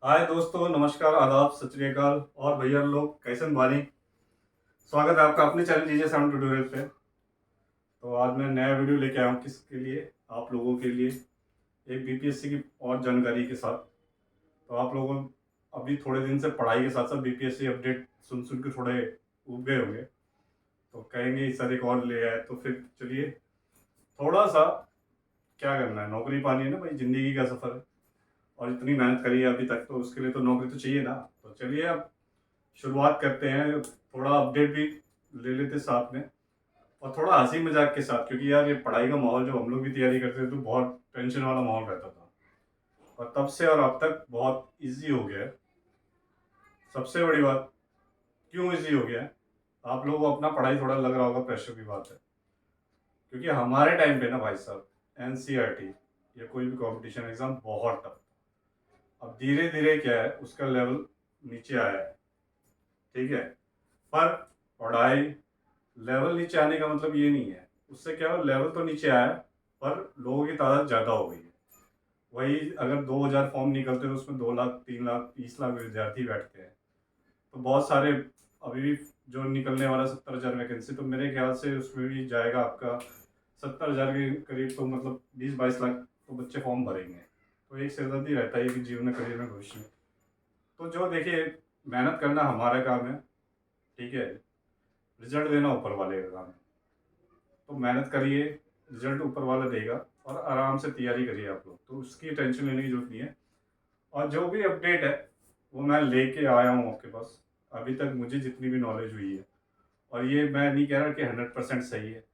हाय दोस्तों, नमस्कार, आदाब, सत श्री अकाल और भैया लोग कैसन बानी। स्वागत है आपका अपने चैनल जीजे साउंड ट्यूटोरियल पे। तो आज मैं नया वीडियो लेके आया हूँ किसके लिए, आप लोगों के लिए, एक बीपीएससी की और जानकारी के साथ। तो आप लोगों अभी थोड़े दिन से पढ़ाई के साथ साथ बीपीएससी अपडेट सुन सुन के थोड़े उब गए होंगे, तो कहेंगे सर एक और ले आए। तो फिर चलिए, थोड़ा सा क्या करना है, नौकरी पानी है ना भाई, ज़िंदगी का सफ़र है। और इतनी मेहनत करी है अभी तक, तो उसके लिए तो नौकरी तो चाहिए ना। तो चलिए अब शुरुआत करते हैं, थोड़ा अपडेट भी ले लेते साथ में, और थोड़ा हंसी मजाक के साथ, क्योंकि यार ये पढ़ाई का माहौल जब हम लोग भी तैयारी करते थे तो बहुत टेंशन वाला माहौल रहता था, और तब से और अब तक बहुत इजी हो गया है। सबसे बड़ी बात, क्यों इजी हो गया है, आप लोगों को अपना पढ़ाई थोड़ा लग रहा होगा प्रेशर की बात है, क्योंकि हमारे टाइम पे ना भाई साहब, एनसीईआरटी या कोई भी कंपटीशन एग्जाम बहुत टफ। अब धीरे धीरे क्या है, उसका लेवल नीचे आया है, ठीक है। पर पढ़ाई लेवल नीचे आने का मतलब ये नहीं है, उससे क्या हो, लेवल तो नीचे आया पर लोगों की तादाद ज़्यादा हो गई है। वही अगर 2000 फॉर्म निकलते तो उसमें 2 लाख, 3 लाख, 30 लाख विद्यार्थी बैठते हैं, तो बहुत सारे अभी भी जो निकलने वाला 70,000 वैकेंसी, तो मेरे ख्याल से उसमें भी जाएगा आपका 70,000 के करीब, तो मतलब 20-22 लाख तो बच्चे फॉर्म भरेंगे। तो एक सिरदर्दी रहता है कि जीवन में, करियर में, भविष्य में। तो जो देखिए, मेहनत करना हमारा काम है, ठीक है, रिजल्ट देना ऊपर वाले का काम है। तो मेहनत करिए, रिजल्ट ऊपर वाला देगा, और आराम से तैयारी करिए आप लोग, तो उसकी टेंशन लेने की जरूरत नहीं है। और जो भी अपडेट है वो मैं लेके आया हूँ आपके पास, अभी तक मुझे जितनी भी नॉलेज हुई है। और ये मैं नहीं कह रहा कि 100% सही है,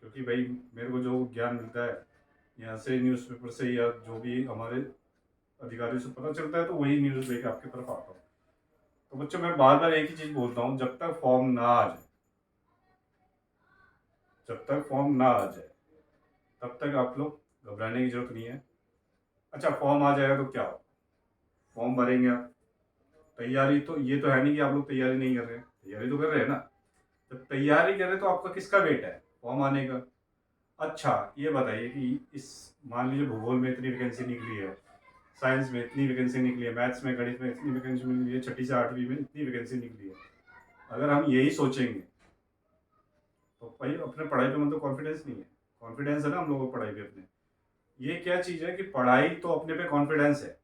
क्योंकि भाई मेरे को जो ज्ञान मिलता है यहाँ से, न्यूज़पेपर से, या जो भी हमारे अधिकारियों से पता चलता है, तो वही न्यूज़ लेके आपकी तरफ आता हूँ। तो बच्चों, मैं बार बार एक ही चीज़ बोलता हूँ, जब तक फॉर्म ना आ जाए, जब तक फॉर्म ना आ जाए, तब तक आप लोग घबराने की जरूरत नहीं है। अच्छा, फॉर्म आ जाएगा तो क्या हो, फॉर्म भरेंगे आप, तैयारी तो ये तो है नहीं कि आप लोग तैयारी नहीं कर रहे हैं, तैयारी तो कर रहे हैं ना। जब तैयारी कर रहे हैं तो आपका किसका वेट है, फॉर्म आने का। अच्छा, ये बताइए कि इस, मान लीजिए भूगोल में इतनी वैकेंसी निकली है, साइंस में इतनी वैकेंसी निकली है, मैथ्स में, गणित में इतनी वैकेंसी निकली है, छठी से आठवीं में इतनी वैकेंसी निकली है। अगर हम यही सोचेंगे तो भाई अपने पढ़ाई पे मतलब कॉन्फिडेंस नहीं है। कॉन्फिडेंस है ना हम लोगों को पढ़ाई पे अपने। ये क्या चीज़ है कि पढ़ाई तो अपने पे कॉन्फिडेंस है,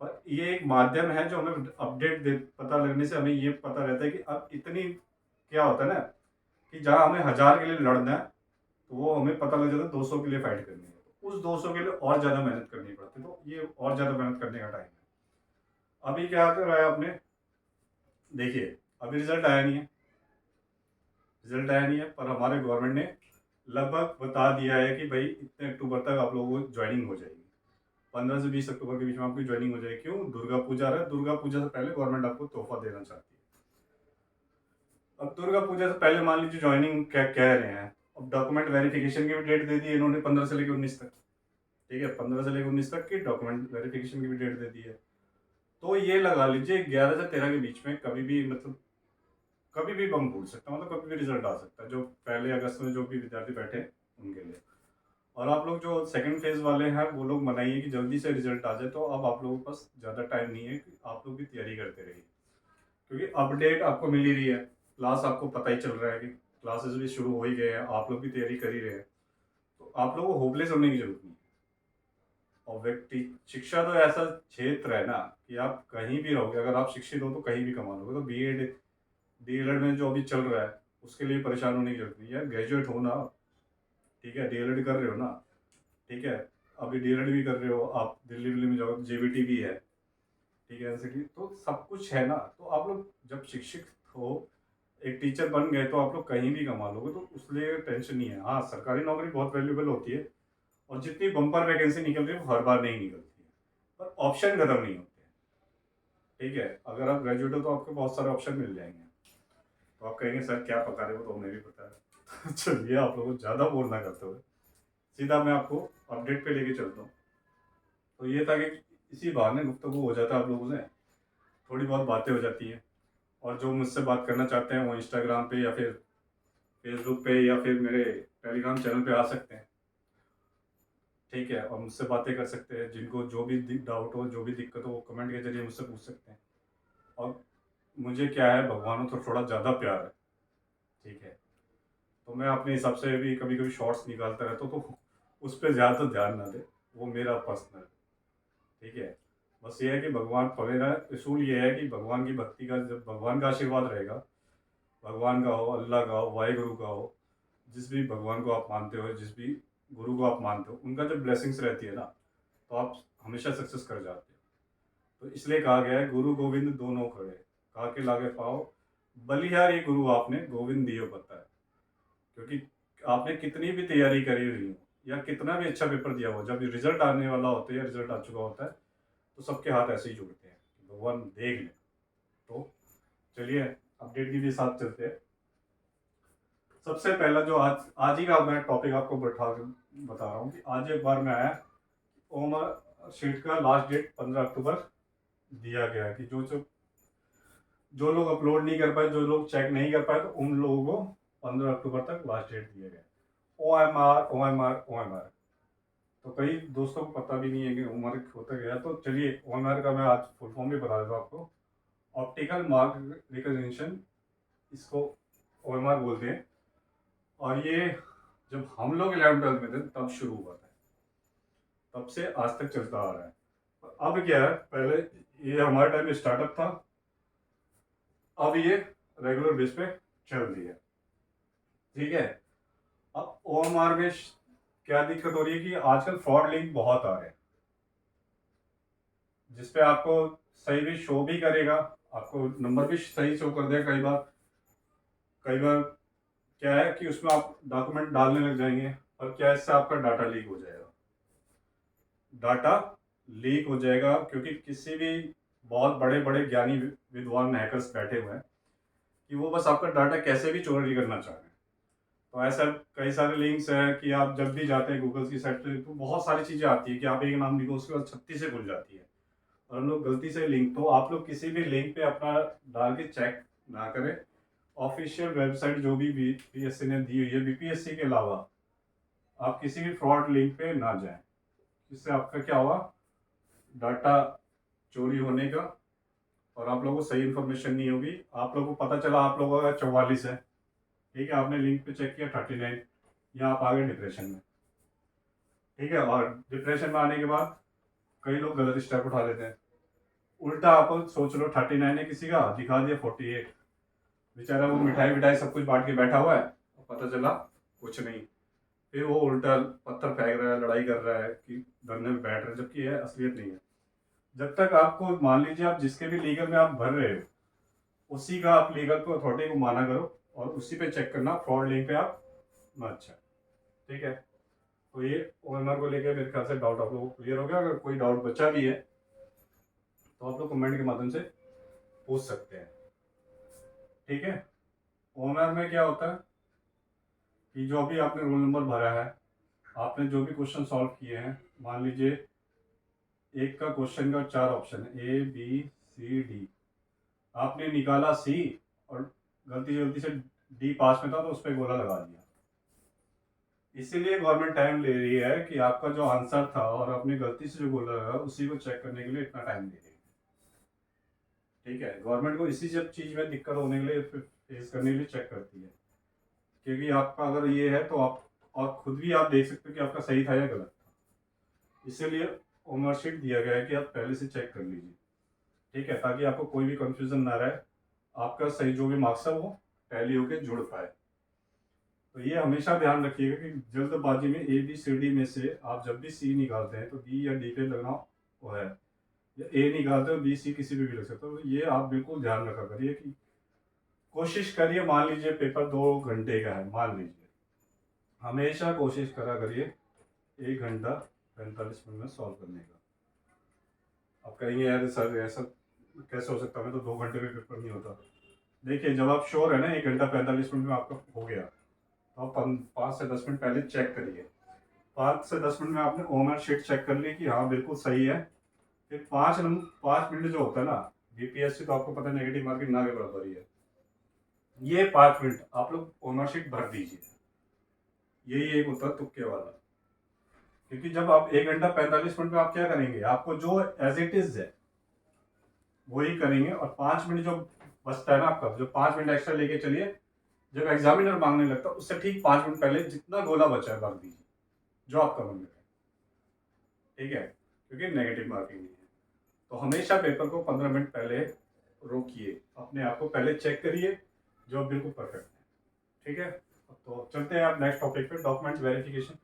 पर ये एक माध्यम है जो हमें अपडेट दे, पता लगने से हमें ये पता रहता है कि अब इतनी, क्या होता है ना, कि जहाँ हमें 1000 के लिए लड़ना है, तो वो हमें पता लग जाता है 200 के लिए फाइट करनी है, तो उस 200 के लिए और ज़्यादा मेहनत करनी पड़ती है। तो ये और ज़्यादा मेहनत करने का टाइम है। अभी क्या कर रहा है आपने, देखिए, अभी रिजल्ट आया नहीं है, रिजल्ट आया नहीं है, पर हमारे गवर्नमेंट ने लगभग बता दिया है कि भाई इतने अक्टूबर तक आप लोगों को ज्वाइनिंग हो जाएगी। 15 से 20 अक्टूबर के बीच में आपकी ज्वाइनिंग हो जाएगी। क्यों, दुर्गा पूजा आ रहा है, दुर्गा पूजा से पहले गवर्नमेंट आपको तोहफा देना चाहती है। अब दुर्गा पूजा से पहले मान लीजिए ज्वाइनिंग क्या कह रहे हैं, अब डॉक्यूमेंट वेरिफिकेशन की भी डेट दे दी है इन्होंने, 15 से लेकर 19 तक। ठीक है, 15 से लेकर 19 तक की डॉक्यूमेंट वेरिफिकेशन की भी डेट दे दी है। तो ये लगा लीजिए 11 से 13 के बीच में कभी भी, मतलब कभी भी बम फूट सकता है, मतलब कभी भी रिजल्ट आ सकता है, जो पहले अगस्त में जो भी विद्यार्थी बैठे हैं उनके लिए। और आप लोग जो सेकंड फेज वाले हैं वो लोग मनाइए कि जल्दी से रिजल्ट आ जाए, तो अब आप लोगों के पास ज़्यादा टाइम नहीं है कि आप लोग भी तैयारी करते रहिए, क्योंकि अपडेट आपको मिल ही रही है, क्लास आपको पता ही चल रहा है कि क्लासेस भी शुरू हो ही गए हैं, आप लोग भी तैयारी कर ही रहे हैं। तो आप लोगों को होपलेस होने की जरूरत नहीं है। और व्यक्ति, शिक्षा तो ऐसा क्षेत्र है ना कि आप कहीं भी रहोगे, अगर आप शिक्षित हो तो कहीं भी कमा लोगे। तो बीएड, डीएलएड में जो अभी चल रहा है उसके लिए परेशान होने की जरूरत नहीं है यार, ग्रेजुएट हो ना, ठीक है, डीएलएड कर रहे हो ना, ठीक है, अभी डीएलएड भी कर रहे हो आप, दिल्ली विल्ली में जाओ, जेबीटी भी है, ठीक है, ऐसे कि तो सब कुछ है ना। तो आप लोग जब शिक्षित हो, एक टीचर बन गए, तो आप लोग कहीं भी कमा लोगे, तो उसलिए टेंशन नहीं है। हाँ, सरकारी नौकरी बहुत वैल्यूबल होती है, और जितनी बम्पर वैकेंसी निकल रही है वो हर बार नहीं निकलती है, पर ऑप्शन खत्म नहीं होते हैं, ठीक है। अगर आप ग्रेजुएट हो तो आपको बहुत सारे ऑप्शन मिल जाएंगे। तो आप कहेंगे सर क्या पका रहे हो, तो हमें भी पता है। चलिए, आप लोगों को ज़्यादा बोर ना करते हुए सीधा मैं आपको अपडेट पे लेके चलता हूँ। तो ये था कि इसी बहाने गुफ्तगू हो जाता है आप लोगों से, थोड़ी बहुत बातें हो जाती हैं। और जो मुझसे बात करना चाहते हैं वो इंस्टाग्राम पे या फिर फेसबुक पे या फिर मेरे टेलीग्राम चैनल पे आ सकते हैं। ठीक है, और मुझसे बातें कर सकते हैं। जिनको जो भी डाउट हो, जो भी दिक्कत हो, वो कमेंट के जरिए मुझसे पूछ सकते हैं। और मुझे क्या है, भगवानों तो थोड़ा ज़्यादा प्यार है, ठीक है। तो मैं अपने हिसाब से भी कभी कभी शॉर्ट्स निकालता रहता हूँ, तो उस पर ज़्यादा ध्यान ना दे, वो मेरा पर्सनल, ठीक है। बस ये है कि भगवान, मेरा असूल ये है कि भगवान की भक्ति का, जब भगवान का आशीर्वाद रहेगा, भगवान का हो, अल्लाह का हो, वाहिगुरु का हो, जिस भी भगवान को आप मानते हो, जिस भी गुरु को आप मानते हो, उनका जब ब्लेसिंग्स रहती है ना, तो आप हमेशा सक्सेस कर जाते हो। तो इसलिए कहा गया है, गुरु गोविंद दोनों खड़े, कहा के लागे पाओ, बलिहारी गुरु आपने गोविंद दियो पता है। क्योंकि आपने कितनी भी तैयारी करी हुई हो, या कितना भी अच्छा पेपर दिया हो, जब रिजल्ट आने वाला होता है या रिजल्ट आ चुका होता है, तो सबके हाथ ऐसे ही जुड़ते हैं कि भगवान देख ले। तो चलिए अपडेट के भी साथ चलते हैं। सबसे पहला जो आज आज ही का मैं टॉपिक आपको बता रहा हूँ कि आज एक बार में आया, ओमर शीट का लास्ट डेट 15 अक्टूबर दिया गया है कि जो लोग अपलोड नहीं कर पाए, जो लोग चेक नहीं कर पाए, तो उन लोगों को 15 अक्टूबर तक लास्ट डेट दिया गया। OMR OMR OMR, तो कई दोस्तों को पता भी नहीं है कि OMR होता क्या है। तो चलिए OMR का मैं आज फुल फॉर्म भी बता देता हूँ आपको। ऑप्टिकल मार्क रिकॉग्निशन, इसको OMR बोलते हैं। और ये जब हम लोग 11th-12th में थे तब शुरू हुआ था, तब से आज तक चलता आ रहा है। अब क्या है, पहले ये हमारे टाइम में स्टार्टअप था, अब ये रेगुलर बेस पे चल रही है, ठीक है। अब OMR में क्या दिक्कत हो रही है कि आजकल फ्रॉड लिंक बहुत आ रहे हैं, जिसपे आपको सही भी शो भी करेगा, आपको नंबर भी सही शो कर देगा। कई बार क्या है कि उसमें आप डॉक्यूमेंट डालने लग जाएंगे, और क्या इससे आपका डाटा लीक हो जाएगा। डाटा लीक हो जाएगा क्योंकि किसी भी बहुत बड़े बड़े ज्ञानी विद्वान हैकर्स बैठे हुए हैं कि वो बस आपका डाटा कैसे भी चोरी करना चाह रहे हैं। तो ऐसा कई सारे लिंक्स हैं कि आप जब भी जाते हैं गूगल की साइट पे, तो बहुत सारी चीज़ें आती है कि आप एक नाम लिखो, उसके बाद 36 से खुल जाती है। और हम लोग गलती से लिंक, तो आप लोग किसी भी लिंक पे अपना डाल के चेक ना करें। ऑफिशियल वेबसाइट जो भी बीपीएससी ने दी हुई है, बीपीएससी के अलावा आप किसी भी फ्रॉड लिंक पे ना जाएं। इससे आपका क्या हुआ, डाटा चोरी होने का, और आप लोगों को सही इन्फॉर्मेशन नहीं होगी। आप लोगों को पता चला आप लोगों का 44 है, ठीक है, आपने लिंक पे चेक किया 39, या आप आ गए डिप्रेशन में, ठीक है। और डिप्रेशन में आने के बाद कई लोग गलत स्टेप उठा लेते हैं। उल्टा आप सोच लो 39 है किसी का, दिखा दिया 48, बेचारा वो मिठाई विठाई सब कुछ बांट के बैठा हुआ है, और पता चला कुछ नहीं। फिर वो उल्टा पत्थर फेंक रहा है, लड़ाई कर रहा है कि धरने में बैठ रहे हैं, जबकि यह असलियत नहीं है। जब तक आपको, मान लीजिए आप जिसके भी लीगल में आप भर रहे हो, उसी का आप लीगल को अथॉरिटी को माना करो, और उसी पे चेक करना, फ्रॉड लिंक पे आप ना, अच्छा, ठीक है। तो ये OMR को लेकर मेरे ख्याल से डाउट आप लोगों को क्लियर हो गया। अगर कोई डाउट बचा भी है तो आप लोग कमेंट के माध्यम से पूछ सकते हैं, ठीक है। OMR में क्या होता है कि जो भी आपने रोल नंबर भरा है, आपने जो भी क्वेश्चन सॉल्व किए हैं, मान लीजिए एक का क्वेश्चन का 4 ऑप्शन है, ABCD, आपने निकाला C, और गलती से D पास में था तो उस पर गोला लगा दिया। इसीलिए गवर्नमेंट टाइम ले रही है कि आपका जो आंसर था और आपने गलती से जो गोला लगा, उसी को चेक करने के लिए इतना टाइम दे रही है, ठीक है। गवर्नमेंट को इसी सब चीज़ में दिक्कत होने के लिए, फेस करने के लिए चेक करती है। क्योंकि आपका अगर ये है तो आप, और खुद भी आप देख सकते हो कि आपका सही था या गलत था। इसीलिए OMR शीट दिया गया है कि आप पहले से चेक कर लीजिए, ठीक है, ताकि आपको कोई भी कंफ्यूजन ना रहे, आपका सही जो भी मार्क्स है वो टैली होकर जुड़ पाए। तो ये हमेशा ध्यान रखिएगा कि जल्दबाजी में ABCD में से आप जब भी C निकालते हैं तो B या D पे लगना वो है, या A निकालते हो BC किसी पे भी लग सकता है। तो ये आप बिल्कुल ध्यान रखा करिए कि कोशिश करिए, मान लीजिए पेपर 2 घंटे का है, मान लीजिए, हमेशा कोशिश करा करिए 1 घंटा 45 मिनट में सॉल्व करने का। आप कहेंगे यार सर ऐसा कैसे हो सकता है, मैं तो 2 घंटे में पेपर नहीं होता। देखिए जब आप श्योर है ना 1 घंटा 45 मिनट में आपका हो गया, तो आप 5 से 10 मिनट पहले चेक करिए। 5 से 10 मिनट में आपने OMR शीट चेक कर ली कि हाँ बिल्कुल सही है। फिर 5 मिनट जो होता है ना, BPSC तो आपको पता है नेगेटिव मार्किंग ना के बराबर ही है। ये 5 मिनट आप लोग OMR शीट भर दीजिए, यही एक होता है तुक्के वाला, क्योंकि जब आप 1 घंटा 45 मिनट में आप क्या करेंगे, आपको जो एज इट इज है वही करेंगे, और 5 मिनट जो बचता है ना आपका, जो 5 मिनट एक्स्ट्रा लेके चलिए, जब एग्जामिनर मांगने लगता है उससे ठीक 5 मिनट पहले जितना गोला बचा है भर दीजिए, जो आपका मन करे, ठीक है, क्योंकि नेगेटिव मार्किंग नहीं है। तो हमेशा पेपर को 15 मिनट पहले रोकिए, अपने आप को पहले चेक करिए, जो बिल्कुल परफेक्ट है, ठीक है। तो चलते हैं आप नेक्स्ट टॉपिक पे, डॉक्यूमेंट वेरिफिकेशन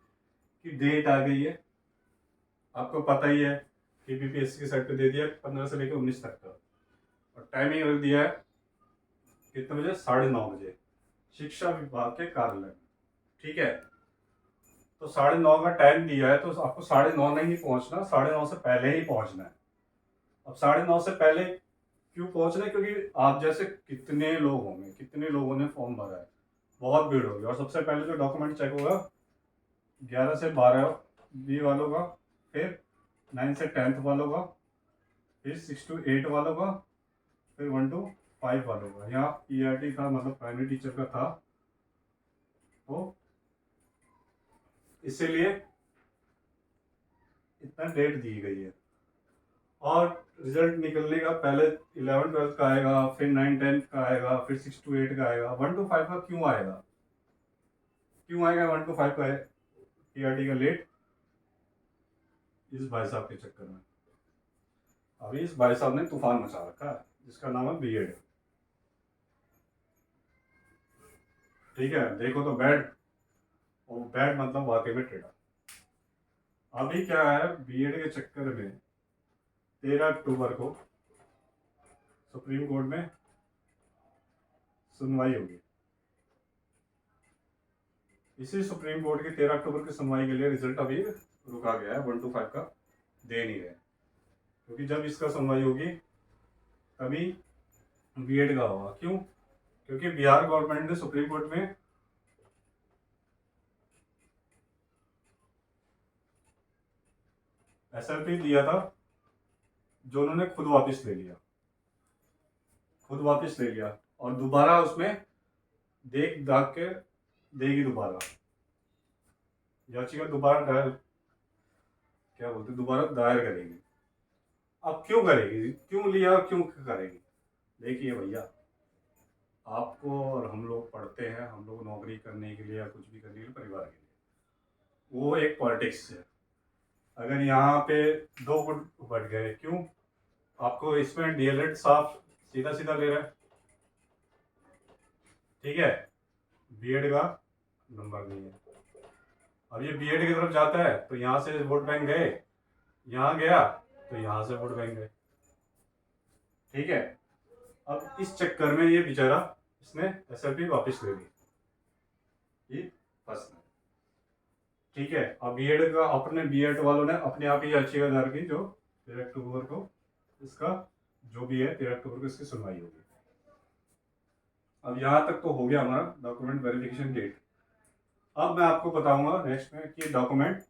की डेट आ गई है, आपको पता ही है कि बीपीएससी की साइट पे दे दिया 15 से लेकर 19 तक का, और टाइमिंग रख दिया है कितने बजे, 9:30 बजे, शिक्षा विभाग के कार्यालय में, ठीक है। तो 9:30 का टाइम दिया है, तो आपको 9:30 नहीं पहुंचना, 9:30 से पहले ही पहुंचना है। अब 9:30 से पहले क्यों पहुंचना है, क्योंकि आप जैसे कितने लोग होंगे, कितने लोगों ने फॉर्म भरा है, बहुत भीड़ होगी, और सबसे पहले जो डॉक्यूमेंट चेक होगा 11 से 12 बी वालों का, फिर 9 से 10th वालों का, फिर 6 to 8 वालों का, फिर 1 to 5 वालों का। यहाँ पीआरटी था, मतलब प्राइमरी टीचर का था, तो इसीलिए इतना डेट दी गई है। और रिजल्ट निकलने का पहले 11th 12th का आएगा, फिर 9 10th का आएगा, फिर 6 to 8 का आएगा। 1 to 5 का क्यों आएगा, 1 to 5 का पीआरटी का लेट, इस भाई साहब के चक्कर में। अभी इस भाई साहब ने तूफान मचा रखा है, जिसका नाम है बीएड, ठीक है। देखो तो बैड, और बैड मतलब वाकई में टेढ़ा। अभी क्या है, बीएड के चक्कर में 13 अक्टूबर को सुप्रीम कोर्ट में सुनवाई होगी। इसी सुप्रीम कोर्ट की 13 अक्टूबर की सुनवाई के लिए रिजल्ट अभी रुका गया है, 1 to 5 का दे नहीं रहे, क्योंकि जब इसका सुनवाई होगी तभी बीएड का होगा। क्यों, क्योंकि बिहार गवर्नमेंट ने सुप्रीम कोर्ट में एसएलपी दिया था, जो उन्होंने खुद वापस ले लिया, और दोबारा उसमें देख दाग के देगी, दोबारा याचिका दोबारा दायर, क्या बोलते, दोबारा दायर करेगी। अब क्यों करेगी, क्यों लिया, क्यों करेगी, देखिए भैया, आपको और हम लोग पढ़ते हैं, हम लोग नौकरी करने के लिए या कुछ भी करने के लिए, परिवार के लिए, वो एक पॉलिटिक्स है। अगर यहाँ पे 2 गुट बढ़ गए, क्यों, आपको इसमें डीएलएड साफ सीधा सीधा ले रहा है, ठीक है, बीएड का नंबर नहीं है। अब ये बीएड की तरफ जाता है तो यहाँ से वोट बैंक गए, यहाँ गया तो यहाँ से वोट बैंक गए, ठीक है। अब इस चक्कर में ये बेचारा, इसने एसएलपी वापस ले ली, ये फंस गया, ठीक है। अब बीएड का, अपने बीएड वालों ने अपने आप ही याचिका दायर की, जो 13 अक्टूबर को इसका जो भी है, 13 अक्टूबर को इसकी सुनवाई होगी। अब यहाँ तक तो हो गया हमारा डॉक्यूमेंट वेरिफिकेशन डेट। अब मैं आपको बताऊंगा नेक्स्ट में कि डॉक्यूमेंट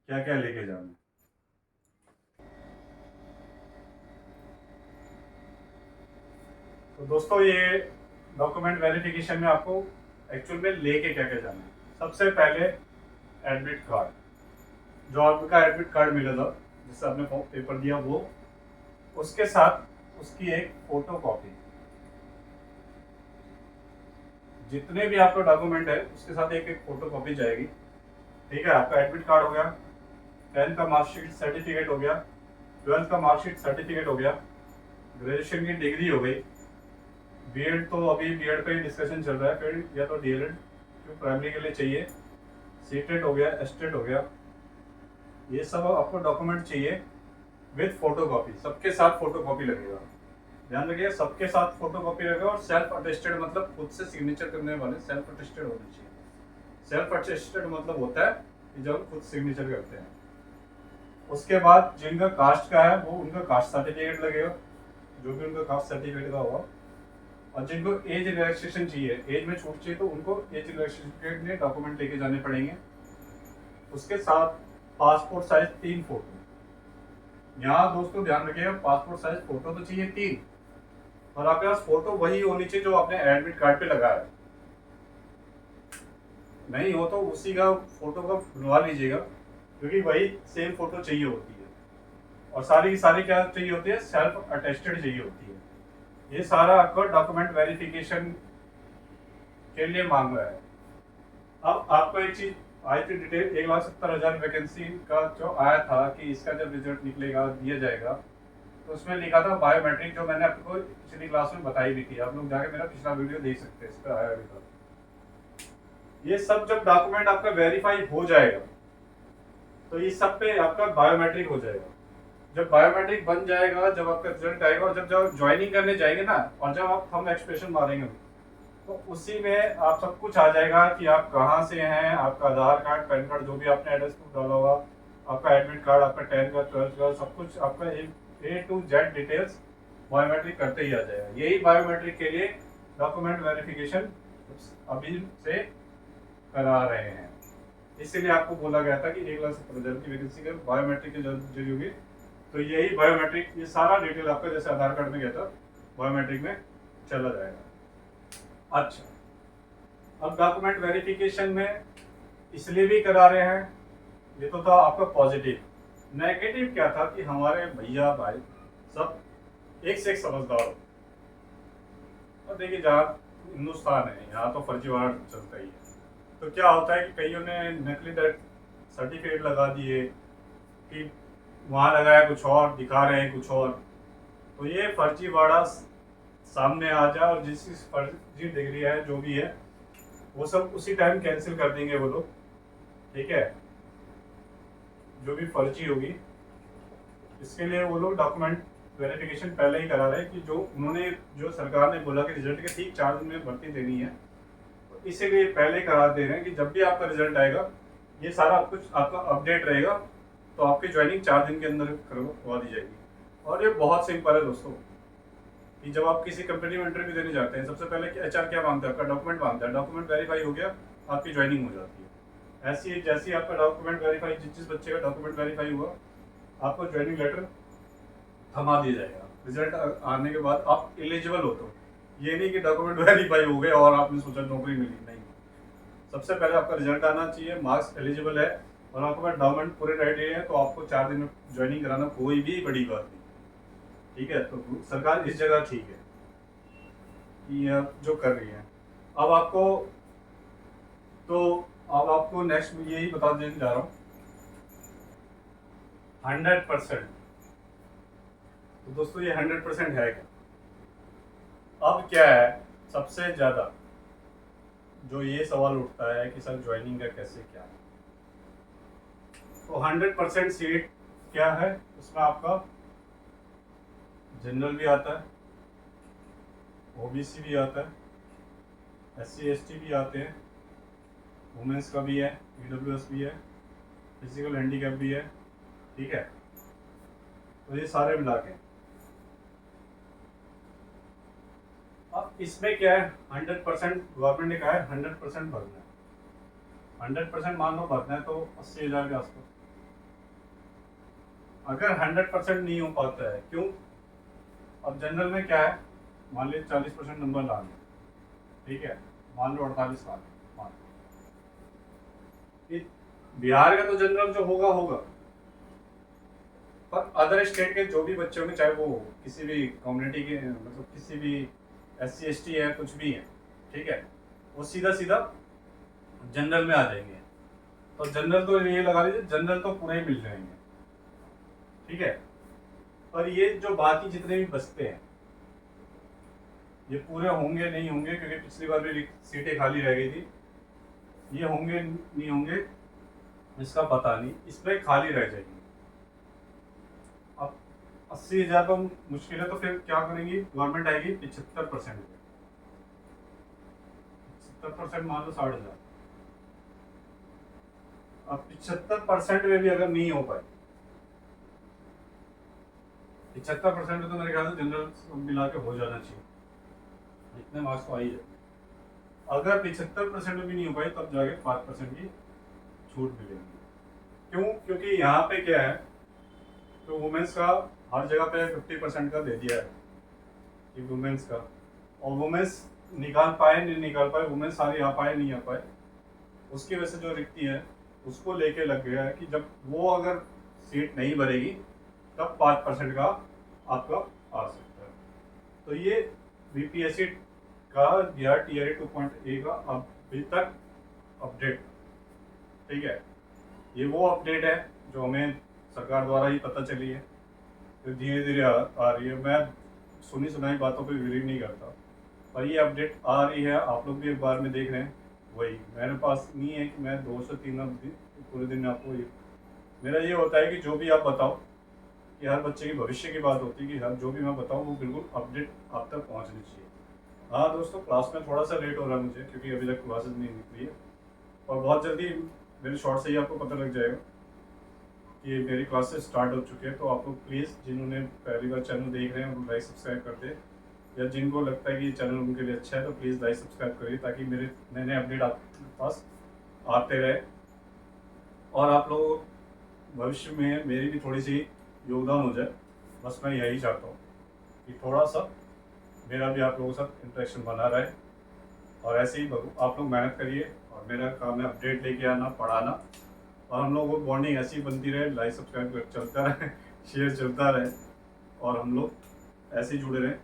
क्या क्या लेके जाना है। तो दोस्तों, ये डॉक्यूमेंट वेरिफिकेशन में आपको एक्चुअल में लेके क्या क्या जाना है। सबसे पहले एडमिट कार्ड, जो आपका एडमिट कार्ड मिला था, जिससे आपने पेपर दिया, वो उसके साथ उसकी एक फोटो कॉपी, जितने भी आपका डॉक्यूमेंट है उसके साथ एक एक फोटो कॉपी जाएगी, ठीक है। आपका एडमिट कार्ड हो गया, 10th का मार्कशीट सर्टिफिकेट हो गया, 12th का मार्कशीट सर्टिफिकेट हो गया, ग्रेजुएशन की डिग्री हो गई, बीएड तो अभी बीएड पे ही डिस्कशन चल रहा है, फिर या तो डीएलएड जो प्राइमरी के लिए चाहिए, सीटेट हो गया, एस्टेट हो गया, ये सब आपको डॉक्यूमेंट चाहिए विद फोटो कॉपी, सबके साथ फोटो कॉपी लगेगा। ध्यान रखिए, सबके साथ फोटो कॉपी लगेगा, और सेल्फ अटेस्टेड मतलब खुद से सिग्नेचर करने वाले सेल्फ अटेस्टेड होने चाहिए। सेल्फ अटेस्टेड मतलब होता है कि जब खुद सिग्नेचर करते हैं। उसके बाद जिनका कास्ट का है वो उनका कास्ट सर्टिफिकेट लगेगा, जो भी उनका कास्ट सर्टिफिकेट का होगा। और जिनको एज रिलैक्सेशन चाहिए, एज में छूट चाहिए, तो उनको एज रिलैक्सेशन के डॉक्यूमेंट लेके जाने पड़ेंगे। उसके साथ पासपोर्ट साइज 3 फोटो। यहाँ दोस्तों ध्यान रखिएगा, पासपोर्ट साइज फोटो तो चाहिए 3, और आपके पास फोटो वही होनी चाहिए जो आपने एडमिट कार्ड पे लगा है। नहीं हो तो उसी का फोटो का बनवा लीजिएगा, क्योंकि वही सेम फोटो चाहिए होती है। और सारी की सारी क्या चाहिए होती है, सेल्फ अटेस्टेड चाहिए होती है। ये सारा आपको डॉक्यूमेंट वेरिफिकेशन के लिए मांग रहा है। अब आपको एक चीज आई थी डिटेल, 1,70,000 वैकेंसी का जो आया था कि इसका जब रिजल्ट निकलेगा दिया जाएगा, तो उसमें लिखा था बायोमेट्रिक, जो मैंने आपको पिछली क्लास में बताई भी थी। आप लोग जाके मेरा पिछला वीडियो देख सकते हैं, इस पर आया भी था। ये सब जब डॉक्यूमेंट आपका वेरीफाई हो जाएगा तो इस सब पे आपका बायोमेट्रिक हो जाएगा। जब बायोमेट्रिक बन जाएगा, जब आपका रिजल्ट आएगा और जब ज्वाइनिंग करने जाएंगे ना, और जब आप हम एक्सप्रेशन मारेंगे तो उसी में आप सब कुछ आ जाएगा कि आप कहाँ से हैं, आपका आधार कार्ड, पैन कार्ड, जो भी आपने एड्रेस प्रूफ डाला होगा, आपका एडमिट कार्ड, आपका 10 का 12 का, सब कुछ आपका A to Z details biometric करते ही आ जाएगा। यही बायोमेट्रिक के लिए डॉक्यूमेंट वेरिफिकेशन अभी से करा रहे हैं। इसीलिए आपको बोला गया था कि 1,70,000 की वैकेंसी का बायोमेट्रिक की जरूरी होगी। तो यही बायोमेट्रिक, ये सारा डिटेल आपका जैसे आधार कार्ड में गया था, बायोमेट्रिक में चला जाएगा। अच्छा, अब डॉक्यूमेंट वेरिफिकेशन में इसलिए भी करा रहे हैं, ये तो था आपका पॉजिटिव। नेगेटिव क्या था कि हमारे भैया भाई सब एक से एक समझदार हो। और देखिए, जहाँ हिंदुस्तान है यहाँ तो फर्जीवाड़ा चलता ही है। तो क्या होता है कि कईयों ने नकली सर्टिफिकेट लगा दिए कि वहाँ लगाया कुछ और, दिखा रहे हैं कुछ और। तो ये फर्जीवाड़ा सामने आ जाए और जिसकी फर्जी डिग्री है जो भी है वो सब उसी टाइम कैंसिल कर देंगे वो लोग, ठीक है, जो भी फर्जी होगी। इसके लिए वो लोग डॉक्यूमेंट वेरिफिकेशन पहले ही करा रहे हैं कि जो सरकार ने बोला कि रिजल्ट के ठीक 4 दिन में भर्ती देनी है, तो इसीलिए पहले करा दे रहे हैं कि जब भी आपका रिजल्ट आएगा ये सारा कुछ आपका अपडेट रहेगा, तो आपकी ज्वाइनिंग 4 दिन के अंदर करवा दी जाएगी। और ये बहुत सिंपल है दोस्तों, कि जब आप किसी कंपनी में इंटरव्यू देने जाते हैं, सबसे पहले HR क्या मांगता है, आपका डॉक्यूमेंट मांगता है। डॉक्यूमेंट वेरीफाई हो गया, आपकी ज्वाइनिंग हो जाती है। ऐसी जैसे ही आपका डॉक्यूमेंट वेरीफाई, जिस बच्चे का डॉक्यूमेंट वेरीफाई हुआ, आपको ज्वाइनिंग लेटर थमा दिया जाएगा। रिजल्ट आने के बाद आप एलिजिबल हो, तो ये नहीं कि डॉक्यूमेंट वेरीफाई हो गए और आपने सोचा नौकरी मिली, नहीं। सबसे पहले आपका रिजल्ट आना चाहिए, मार्क्स एलिजिबल है और आपके पास डॉक्यूमेंट पूरे रेडी है, तो आपको 4 दिन में ज्वाइनिंग कराना कोई भी बड़ी बात नहीं, ठीक है। तो सरकार इस जगह ठीक है कि जो कर रही है। अब आपको नेक्स्ट यही बता देने जा रहा हूँ, 100%। तो दोस्तों ये 100% है क्या? अब क्या है, सबसे ज़्यादा जो ये सवाल उठता है कि सर ज्वाइनिंग का कैसे क्या है, तो 100% सीट क्या है, उसमें आपका जनरल भी आता है, OBC भी आता है, SC ST भी आते हैं, वुमेंस का भी है, EWS भी है, फिजिकल हैंडीकैप भी है, ठीक है। तो ये सारे मिला के अब इसमें क्या है, 100% गवर्नमेंट ने कहा है 100% भरना है। 100% मान लो भरना है तो 80,000 के आसपास। अगर 100% नहीं हो पाता है, क्यों? अब जनरल में क्या है, मान लीजिए 40% नंबर लाने, ठीक है, मान लो 48 लाने, मान लो बिहार का तो जनरल जो होगा होगा, पर अदर स्टेट के जो भी बच्चे होंगे, चाहे वो किसी भी कम्युनिटी के, मतलब किसी भी SC ST है, कुछ भी है, ठीक है, वो सीधा सीधा जनरल में आ जाएंगे। तो जनरल तो ये लगा लीजिए, जनरल तो पूरे ही मिल जाएंगे, ठीक है। पर ये जो बाकी जितने भी बचते हैं ये पूरे होंगे नहीं होंगे, क्योंकि पिछली बार भी सीटें खाली रह गई थी। ये होंगे नहीं होंगे इसका पता नहीं, इसमें खाली रह जाएगी। अब 80,000 तो मुश्किल है, तो फिर क्या करेंगी गवर्नमेंट, आएगी 75%। 75% मान लो 60,000। अब 75% में भी अगर नहीं हो पाए, 75% में तो मेरे ख्याल से जनरल मिला के हो जाना चाहिए, इतने मार्क्स तो आ ही जाए। अगर 75% में भी नहीं हो पाई, तब जाके 5% की छूट मिलेगी। क्यों? क्योंकि यहाँ पे क्या है, तो वुमेन्स का हर जगह पे 50% का दे दिया है कि वुमेन्स का, और वुमेन्स निकाल पाए नहीं निकाल पाए, वुमेन्स सारी आ पाए नहीं आ पाए, उसकी वजह से जो रिक्ति है उसको लेके लग गया है कि जब वो अगर सीट नहीं भरेगी तब 5% का आपका आ सकता है। तो ये बीपीएससी का या टीआरई 2.A का अभी तक अपडेट, ठीक है। ये वो अपडेट है जो हमें सरकार द्वारा ही पता चली है, जो धीरे धीरे आ रही है। मैं सुनी सुनाई बातों पे बिलीव नहीं करता, पर ये अपडेट आ रही है, आप लोग भी अखबार में देख रहे हैं। वही मेरे पास नहीं है कि मैं 2 से 3 दिन पूरे दिन आपको मेरा ये होता है कि जो भी आप बताओ, कि हर बच्चे के भविष्य की बात होती है कि हर जो भी मैं बताऊँ वो बिल्कुल अपडेट आप तक पहुँचनी चाहिए। हाँ दोस्तों, क्लास में थोड़ा सा लेट हो रहा है मुझे, क्योंकि अभी तक क्लासेस नहीं निकली है, और बहुत जल्दी मेरे शॉर्ट से ही आपको पता लग जाएगा कि मेरी क्लासेस स्टार्ट हो चुकी है। तो आप लोग प्लीज़ जिन्होंने पहली बार चैनल देख रहे हैं वो लाइक सब्सक्राइब कर दें, या जिनको लगता है कि ये चैनल उनके लिए अच्छा है तो प्लीज़ लाइक सब्सक्राइब करिए, ताकि मेरे नए नए अपडेट आपके पास आते रहे, और आप लोग भविष्य में मेरी भी थोड़ी सी योगदान हो जाए। बस मैं यही चाहता हूँ कि थोड़ा सा मेरा भी आप लोगों के साथ इंटरेक्शन बना रहे, और ऐसे ही आप लोग मेहनत करिए, और मेरा काम है अपडेट लेके आना, पढ़ाना, और हम लोगों को बॉन्डिंग ऐसी ही बनती रहे, लाइक सब्सक्राइब चलता रहे, शेयर चलता रहे, और हम लोग ऐसे ही जुड़े रहें।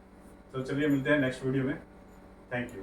तो चलिए मिलते हैं नेक्स्ट वीडियो में। Thank you.